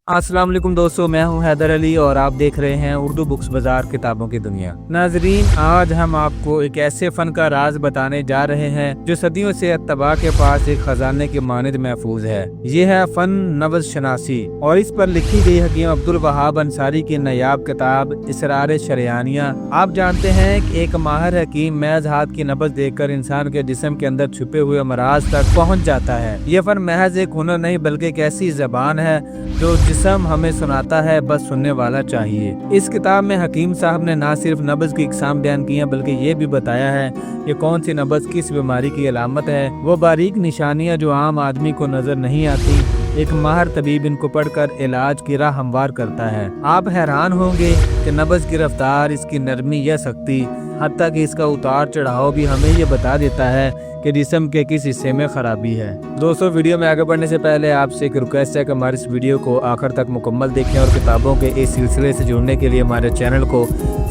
अस्सलाम वालेकुम दोस्तों, मैं हूं हैदर अली और आप देख रहे हैं उर्दू बुक्स बाजार किताबों की दुनिया। नाजरीन, आज हम आपको एक ऐसे फन का राज बताने जा रहे हैं जो सदियों से अत्तबा के पास एक खजाने के मानद महफूज है। ये है फन नब्ज शनासी और इस पर लिखी गई हकीम अब्दुल वहाब अंसारी की नायाब किताब इसरार शरियानिया। आप जानते हैं कि एक माहिर हकीम महज हाथ की नब्ज देखकर इंसान के जिस्म के अंदर छुपे हुए अमराज तक पहुँच जाता है। ये फन महज एक हुनर नहीं बल्कि एक ऐसी जबान है जो जिस्म हमें सुनाता है, बस सुनने वाला चाहिए। इस किताब में हकीम साहब ने ना सिर्फ नब्ज की इकसाम बयान की है बल्कि ये भी बताया है कि कौन सी नब्ज किस बीमारी की अलामत है। वो बारीक निशानियां जो आम आदमी को नजर नहीं आती, एक माहिर तबीब इनको पढ़कर इलाज की राह हमवार करता है। आप हैरान होंगे कि नब्ज की रफ्तार, इसकी नरमी या सख्ती, हत्ता कि इसका उतार चढ़ाव भी हमें ये बता देता है कि जिस्म के किस हिस्से में खराबी है। दोस्तों, वीडियो में आगे बढ़ने से पहले आपसे एक रिक्वेस्ट है कि हमारे इस वीडियो को आखिर तक मुकम्मल देखें और किताबों के इस सिलसिले से जुड़ने के लिए हमारे चैनल को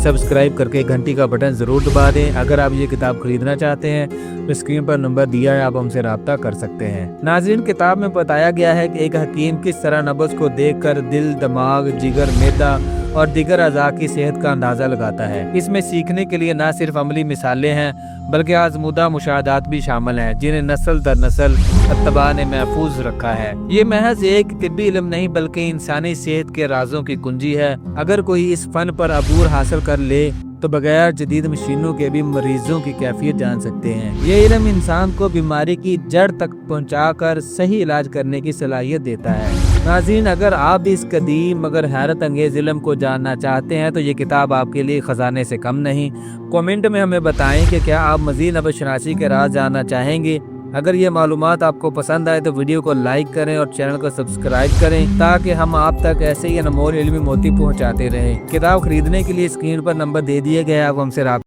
सब्सक्राइब करके घंटी का बटन ज़रूर दबा दें। अगर आप ये किताब खरीदना चाहते हैं तो स्क्रीन पर नंबर दिया है, आप हमसे रब्ता कर सकते हैं। नाज़रीन, किताब में बताया गया है कि एक हकीम किस तरह नब्ज को देखकर दिल, दिमाग, जिगर, मैदा और दीगर अज़ा की सेहत का अंदाज़ा लगाता है। इसमें सीखने के लिए न सिर्फ अमली मिसालें हैं बल्कि आजमूदा मुशाहदात भी शामिल हैं जिन्हें नस्ल दर नस्ल अत्तबा ने महफूज रखा है। ये महज एक तिब्बी इल्म नहीं बल्कि इंसानी सेहत के राजों की कुंजी है। अगर कोई इस फन पर अबूर हासिल कर ले तो बगैर जदीद मशीनों के भी मरीजों की कैफियत जान सकते हैं। ये इल्म इंसान को बीमारी की जड़ तक पहुंचाकर सही इलाज करने की सलाहियत देता है। नाज़रीन, अगर आप भी इस कदीम मगर हैरत अंगेज इल्म को जानना चाहते हैं तो ये किताब आपके लिए खजाने से कम नहीं। कमेंट में हमें बताएं कि क्या आप मज़ीद नब्ज शनासी के राज जानना चाहेंगे। अगर ये मालूमात आपको पसंद आए तो वीडियो को लाइक करें और चैनल को सब्सक्राइब करें ताकि हम आप तक ऐसे ही अनमोल इल्मी मोती पहुंचाते रहें। किताब खरीदने के लिए स्क्रीन पर नंबर दे दिए गए, आप हमसे